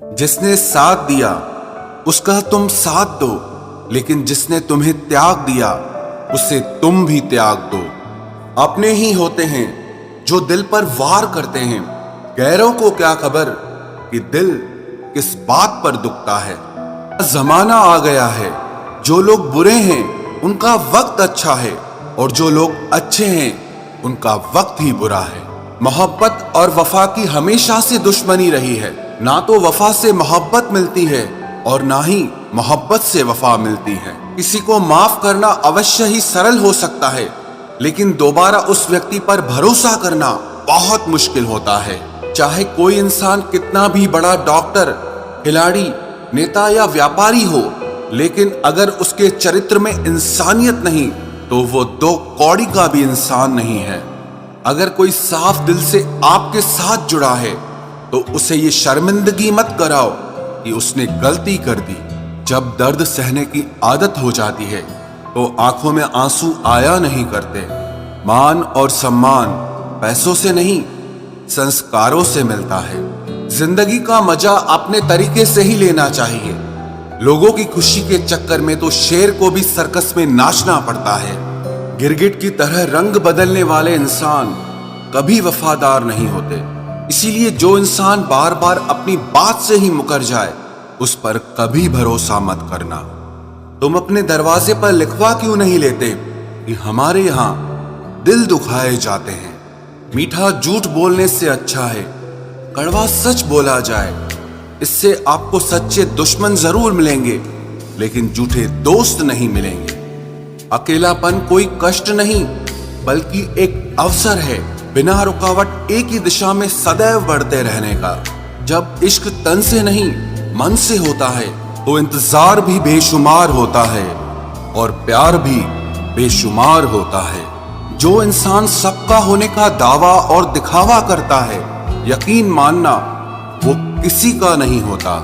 जिसने साथ दिया उसका तुम साथ दो, लेकिन जिसने तुम्हें त्याग दिया उसे तुम भी त्याग दो। अपने ही होते हैं जो दिल पर वार करते हैं, गैरों को क्या खबर कि दिल किस बात पर दुखता है। जमाना आ गया है, जो लोग बुरे हैं उनका वक्त अच्छा है, और जो लोग अच्छे हैं उनका वक्त ही बुरा है। मोहब्बत और वफा की हमेशा से दुश्मनी रही है। ना तो वफा से मोहब्बत मिलती है और ना ही मोहब्बत से वफा मिलती है। किसी को माफ करना अवश्य ही सरल हो सकता है, लेकिन दोबारा उस व्यक्ति पर भरोसा करना बहुत मुश्किल होता है। चाहे कोई इंसान कितना भी बड़ा डॉक्टर, खिलाड़ी, नेता या व्यापारी हो, लेकिन अगर उसके चरित्र में इंसानियत नहीं तो वो दो कौड़ी का भी इंसान नहीं है। अगर कोई साफ दिल से आपके साथ जुड़ा है तो उसे ये शर्मिंदगी मत कराओ कि उसने गलती कर दी। जब दर्द सहने की आदत हो जाती है तो आंखों में आंसू आया नहीं करते। मान और सम्मान पैसों से नहीं, संस्कारों से मिलता है। जिंदगी का मजा अपने तरीके से ही लेना चाहिए। लोगों की खुशी के चक्कर में तो शेर को भी सर्कस में नाचना पड़ता है। गिरगिट की तरह रंग बदलने वाले इंसान कभी वफादार नहीं होते। इसीलिए जो इंसान बार बार अपनी बात से ही मुकर जाए उस पर कभी भरोसा मत करना। तुम अपने दरवाजे पर लिखवा क्यों नहीं लेते कि हमारे यहाँ दिल दुखाए जाते हैं। मीठा झूठ बोलने से अच्छा है कड़वा सच बोला जाए। इससे आपको सच्चे दुश्मन जरूर मिलेंगे, लेकिन झूठे दोस्त नहीं मिलेंगे। अकेलापन कोई कष्ट नहीं बल्कि एक अवसर है, बिना रुकावट एक ही दिशा में सदैव बढ़ते रहने का। जब इश्क तन से नहीं मन से होता है तो इंतजार भी बेशुमार होता है और प्यार भी बेशुमार होता है। जो इंसान सबका होने का दावा और दिखावा करता है, यकीन मानना वो किसी का नहीं होता।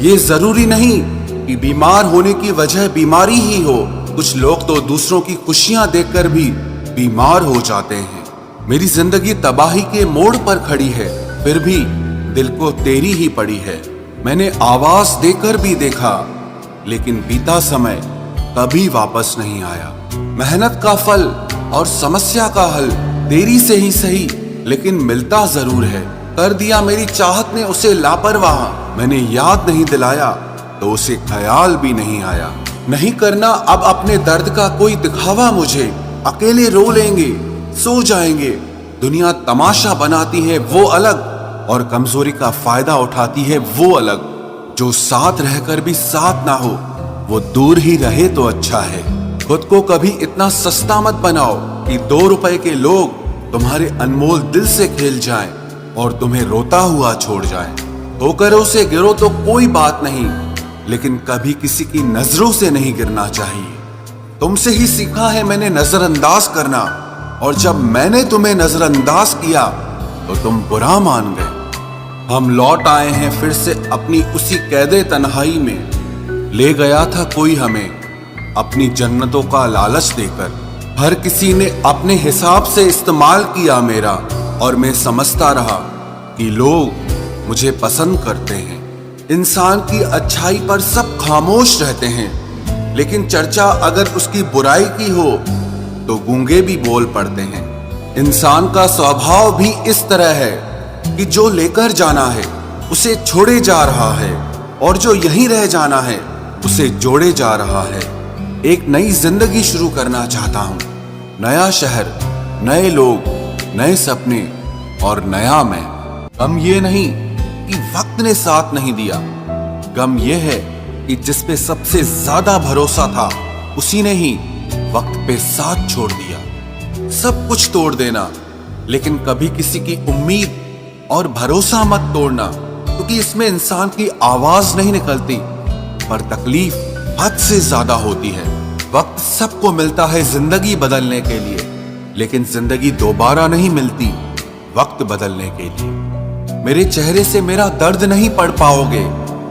ये जरूरी नहीं कि बीमार होने की वजह बीमारी ही हो। कुछ लोग तो दूसरों की खुशियां देखकर भी बीमार हो जाते हैं। मेरी जिंदगी तबाही के मोड़ पर खड़ी है, फिर भी दिल को तेरी ही पड़ी है। मैंने आवाज देकर भी देखा, लेकिन बीता समय कभी वापस नहीं आया। मेहनत का फल और समस्या का हल देरी से ही सही, लेकिन मिलता जरूर है। कर दिया मेरी चाहत ने उसे लापरवाह, मैंने याद नहीं दिलाया तो उसे ख्याल भी नहीं आया। नहीं करना अब अपने दर्द का कोई दिखावा मुझे। अकेले रो लेंगे, सो जाएंगे। दुनिया तमाशा बनाती है वो अलग, और कमजोरी का फायदा उठाती है वो अलग। जो साथ रहकर भी साथ ना हो वो दूर ही रहे तो अच्छा है। खुद को कभी इतना सस्ता मत बनाओ कि 2 रुपए के लोग तुम्हारे अनमोल दिल से खेल जाएं और तुम्हें रोता हुआ छोड़ जाएं। ठोकरों से गिरो तो कोई बात नहीं, लेकिन कभी किसी की नजरों से नहीं गिरना चाहिए। तुमसे ही सीखा है मैंने नजरअंदाज करना, और जब मैंने तुम्हें नजरअंदाज किया तो तुम बुरा मान गए। हम लौट आए हैं फिर से अपनी उसी कैदे तन्हाई में। ले गया था कोई हमें अपनी जन्नतों का लालच देकर। हर किसी ने अपने हिसाब से इस्तेमाल किया मेरा, और मैं समझता रहा कि लोग मुझे पसंद करते हैं। इंसान की अच्छाई पर सब खामोश रहते हैं, लेकिन चर्चा अगर उसकी बुराई की हो तो गूंगे भी बोल पड़ते हैं। इंसान का स्वभाव भी इस तरह है कि जो लेकर जाना है उसे छोड़े जा रहा है, और जो यहीं रह जाना है उसे जोड़े जा रहा है। एक नई जिंदगी शुरू करना चाहता हूँ। नया शहर, नए लोग, नए सपने और नया मैं। गम ये नहीं कि वक्त ने साथ नहीं दिया, गम ये है कि जिस पे सबसे ज्यादा भरोसा था उसी ने ही वक्त पे साथ छोड़ दिया। सब कुछ तोड़ देना, लेकिन कभी किसी की उम्मीद और भरोसा मत तोड़ना, क्योंकि इसमें इंसान की आवाज नहीं निकलती, पर तकलीफ हद से ज्यादा होती है। वक्त सबको मिलता है जिंदगी बदलने के लिए, लेकिन जिंदगी दोबारा नहीं मिलती वक्त बदलने के लिए। मेरे चेहरे से मेरा दर्द नहीं पढ़ पाओगे,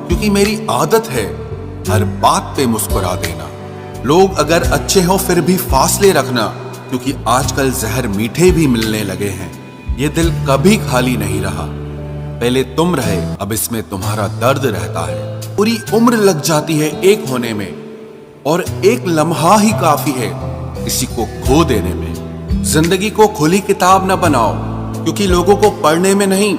क्योंकि मेरी आदत है हर बात पे मुस्कुरा देना। लोग अगर अच्छे हो फिर भी फासले रखना, क्योंकि आजकल जहर मीठे भी मिलने लगे हैं। ये दिल कभी खाली नहीं रहा। पहले तुम रहे, अब इसमें तुम्हारा दर्द रहता है। पूरी उम्र लग जाती है एक होने में, और एक लम्हा ही काफी है किसी को खो देने में। जिंदगी को खुली किताब न बनाओ, क्योंकि लोगों को पढ़ने में नहीं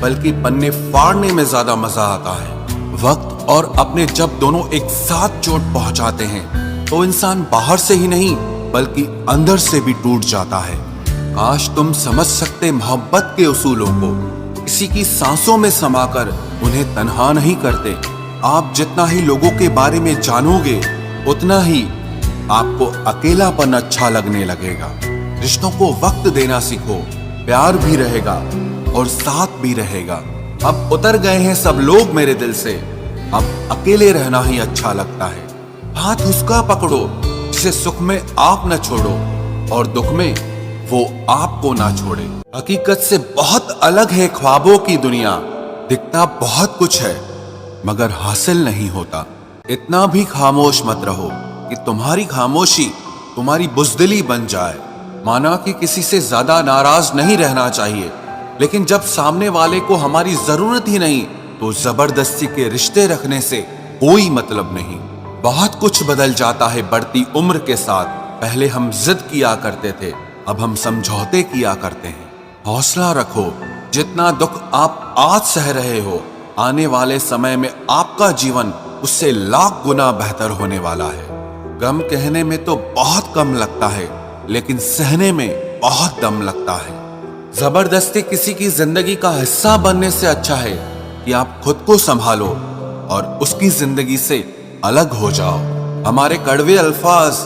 बल्कि पन्ने फाड़ने में ज्यादा मजा आता है। वक्त और अपने जब दोनों एक साथ चोट पहुंचाते हैं तो इंसान बाहर से ही नहीं बल्कि अंदर से भी टूट जाता है। काश तुम समझ सकते मोहब्बत के उसूलों को, किसी की सांसों में समाकर उन्हें तन्हा नहीं करते। आप जितना ही लोगों के बारे में जानोगे उतना ही आपको अकेलापन अच्छा लगने लगेगा। रिश्तों को वक्त देना सीखो, प्यार भी रहेगा और साथ भी रहेगा। अब उतर गए हैं सब लोग मेरे दिल से, अब अकेले रहना ही अच्छा लगता है। हाथ उसका पकड़ो जिसे सुख में आप न छोड़ो और दुख में वो आपको ना छोड़े। हकीकत से बहुत अलग है ख्वाबों की दुनिया, दिखता बहुत कुछ है मगर हासिल नहीं होता। इतना भी खामोश मत रहो कि तुम्हारी खामोशी तुम्हारी बुज़दिली बन जाए। माना कि किसी से ज्यादा नाराज नहीं रहना चाहिए, लेकिन जब सामने वाले को हमारी जरूरत ही नहीं तो जबरदस्ती के रिश्ते रखने से कोई मतलब नहीं। बहुत कुछ बदल जाता है बढ़ती उम्र के साथ। पहले हम जिद किया करते थे, अब हम समझौते किया करते हैं। हौसला रखो, जितना दुख आप आज सह रहे हो आने वाले समय में आपका जीवन उससे लाख गुना बेहतर होने वाला है। गम कहने में तो बहुत कम लगता है, लेकिन सहने में बहुत दम लगता है। जबरदस्ती किसी की जिंदगी का हिस्सा बनने से अच्छा है कि आप खुद को संभालो और उसकी जिंदगी से अलग हो जाओ। हमारे कड़वे अल्फाज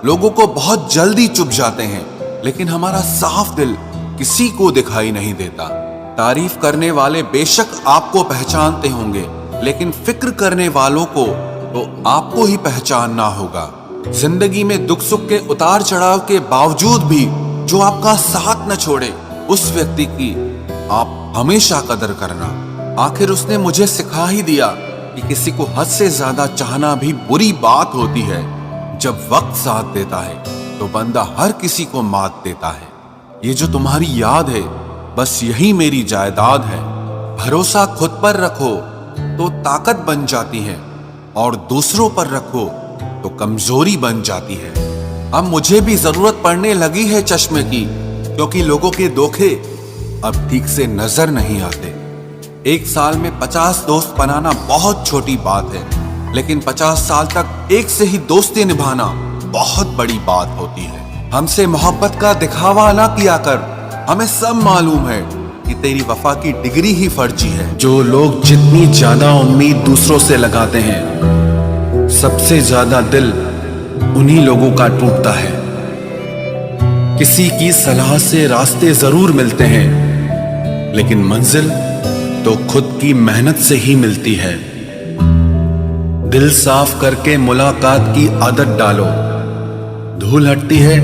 लोगों को बहुत जल्दी चुभ जाते हैं, लेकिन हमारा साफ दिल किसी को दिखाई नहीं देता। तारीफ करने वाले बेशक आपको पहचानते होंगे, लेकिन फिक्र करने वालों को तो आपको ही पहचानना होगा। जिंदगी में दुख सुख के उतार चढ़ाव के बावजूद भी जो आपका साथ न छोड़े, उस व्यक्ति की आप हमेशा कदर करना। आखिर उसने मुझे सिखा ही दिया कि किसी को हद से ज्यादा चाहना भी बुरी बात होती है। जब वक्त साथ देता है तो बंदा हर किसी को मात देता है। ये जो तुम्हारी याद है बस यही मेरी जायदाद है। भरोसा खुद पर रखो तो ताकत बन जाती है, और दूसरों पर रखो तो कमजोरी बन जाती है। अब मुझे भी जरूरत पड़ने लगी है चश्मे की, क्योंकि लोगों के धोखे अब ठीक से नजर नहीं आते। एक साल में 50 दोस्त बनाना बहुत छोटी बात है, लेकिन 50 साल तक एक से ही दोस्ती निभाना बहुत बड़ी बात होती है। हमसे मोहब्बत का दिखावा ना किया कर, हमें सब मालूम है कि तेरी वफा की डिग्री ही फर्जी है। जो लोग जितनी ज्यादा उम्मीद दूसरों से लगाते हैं, सबसे ज्यादा दिल उन्हीं लोगों का टूटता है। किसी की सलाह से रास्ते जरूर मिलते हैं, लेकिन मंजिल तो खुद की मेहनत से ही मिलती है। दिल साफ करके मुलाकात की आदत डालो, धूल हटती है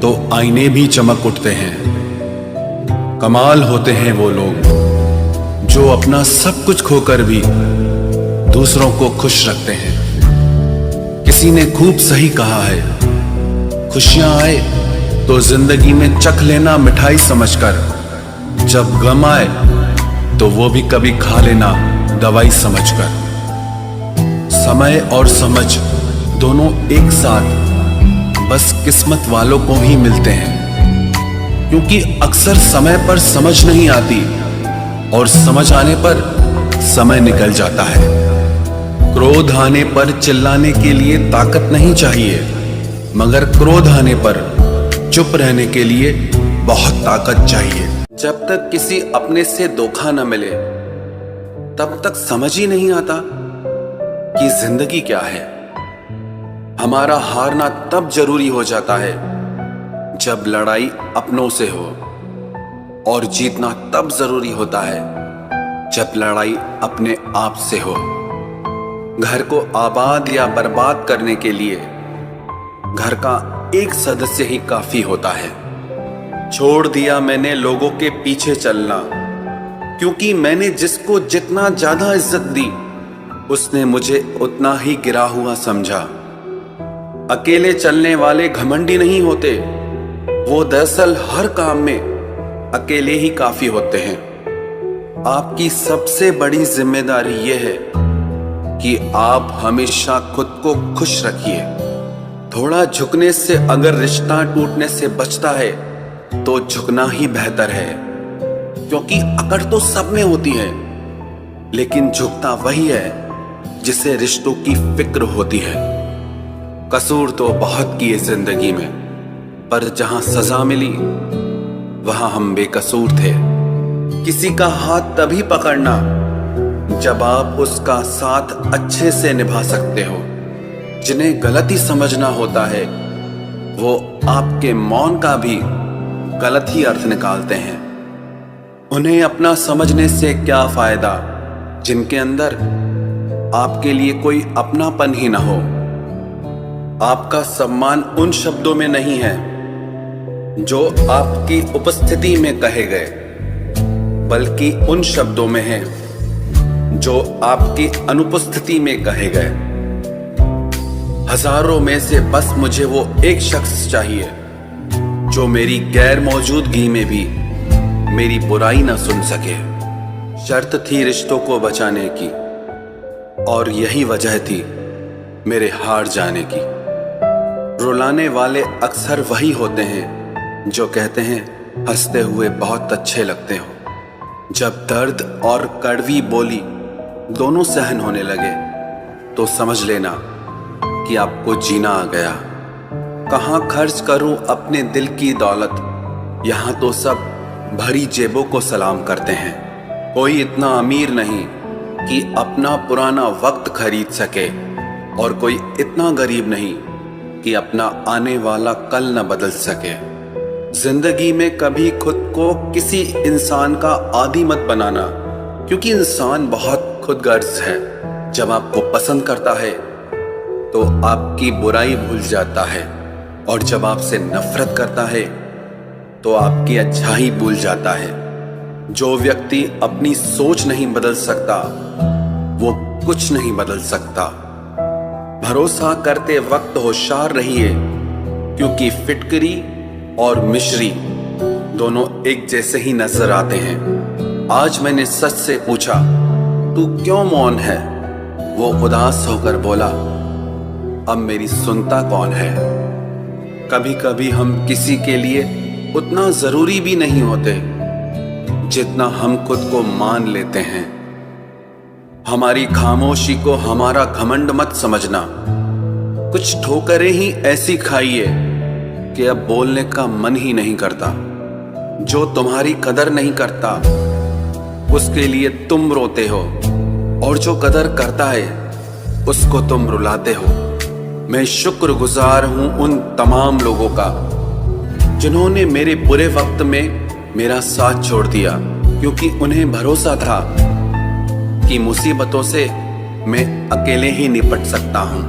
तो आईने भी चमक उठते हैं। कमाल होते हैं वो लोग जो अपना सब कुछ खोकर भी दूसरों को खुश रखते हैं। किसी ने खूब सही कहा है, खुशियां आए तो जिंदगी में चख लेना मिठाई समझकर, जब गम आए तो वो भी कभी खा लेना दवाई समझकर। समय और समझ दोनों एक साथ बस किस्मत वालों को ही मिलते हैं, क्योंकि अक्सर समय पर समझ नहीं आती और समझ आने पर समय निकल जाता है। क्रोध आने पर चिल्लाने के लिए ताकत नहीं चाहिए, मगर क्रोध आने पर चुप रहने के लिए बहुत ताकत चाहिए। जब तक किसी अपने से धोखा न मिले तब तक समझ ही नहीं आता कि जिंदगी क्या है। हमारा हारना तब जरूरी हो जाता है जब लड़ाई अपनों से हो, और जीतना तब जरूरी होता है जब लड़ाई अपने आप से हो। घर को आबाद या बर्बाद करने के लिए घर का एक सदस्य ही काफी होता है। छोड़ दिया मैंने लोगों के पीछे चलना, क्योंकि मैंने जिसको जितना ज्यादा इज्जत दी उसने मुझे उतना ही गिरा हुआ समझा। अकेले चलने वाले घमंडी नहीं होते, वो दरअसल हर काम में अकेले ही काफी होते हैं। आपकी सबसे बड़ी जिम्मेदारी यह है कि आप हमेशा खुद को खुश रखिए। थोड़ा झुकने से अगर रिश्ता टूटने से बचता है तो झुकना ही बेहतर है, क्योंकि अकड़ तो सब में होती है, लेकिन झुकता वही है जिसे रिश्तों की फिक्र होती है। कसूर तो बहुत किए जिंदगी में, पर जहां सजा मिली वहां हम बेकसूर थे। किसी का हाथ तभी पकड़ना जब आप उसका साथ अच्छे से निभा सकते हो। जिन्हें गलती समझना होता है वो आपके मौन का भी गलत ही अर्थ निकालते हैं। उन्हें अपना समझने से क्या फायदा जिनके अंदर आपके लिए कोई अपनापन ही ना हो। आपका सम्मान उन शब्दों में नहीं है जो आपकी उपस्थिति में कहे गए, बल्कि उन शब्दों में है जो आपकी अनुपस्थिति में कहे गए। हजारों में से बस मुझे वो एक शख्स चाहिए जो मेरी गैर मौजूदगी में भी मेरी बुराई ना सुन सके। शर्त थी रिश्तों को बचाने की, और यही वजह थी मेरे हार जाने की। रुलाने वाले अक्सर वही होते हैं जो कहते हैं हंसते हुए बहुत अच्छे लगते हो। जब दर्द और कड़वी बोली दोनों सहन होने लगे तो समझ लेना कि आपको जीना आ गया। कहाँ खर्च करूं अपने दिल की दौलत, यहाँ तो सब भरी जेबों को सलाम करते हैं। कोई इतना अमीर नहीं कि अपना पुराना वक्त खरीद सके, और कोई इतना गरीब नहीं कि अपना आने वाला कल न बदल सके। जिंदगी में कभी खुद को किसी इंसान का आदी मत बनाना, क्योंकि इंसान बहुत खुदगर्ज है। जब आपको पसंद करता है तो आपकी बुराई भूल जाता है, और जब आपसे नफरत करता है तो आपकी अच्छाई भूल जाता है। जो व्यक्ति अपनी सोच नहीं बदल सकता वो कुछ नहीं बदल सकता। भरोसा करते वक्त होशियार रहिए, क्योंकि फिटकरी और मिश्री दोनों एक जैसे ही नजर आते हैं। आज मैंने सच से पूछा, तू क्यों मौन है? वो उदास होकर बोला, अब मेरी सुनता कौन है? कभी कभी हम किसी के लिए उतना जरूरी भी नहीं होते जितना हम खुद को मान लेते हैं। हमारी खामोशी को हमारा घमंड मत समझना। कुछ ठोकरें ही ऐसी खाइए कि अब बोलने का मन ही नहीं करता। जो तुम्हारी कदर नहीं करता उसके लिए तुम रोते हो, और जो कदर करता है उसको तुम रुलाते हो। मैं शुक्रगुजार हूं उन तमाम लोगों का जिन्होंने मेरे बुरे वक्त में मेरा साथ छोड़ दिया, क्योंकि उन्हें भरोसा था कि मुसीबतों से मैं अकेले ही निपट सकता हूं।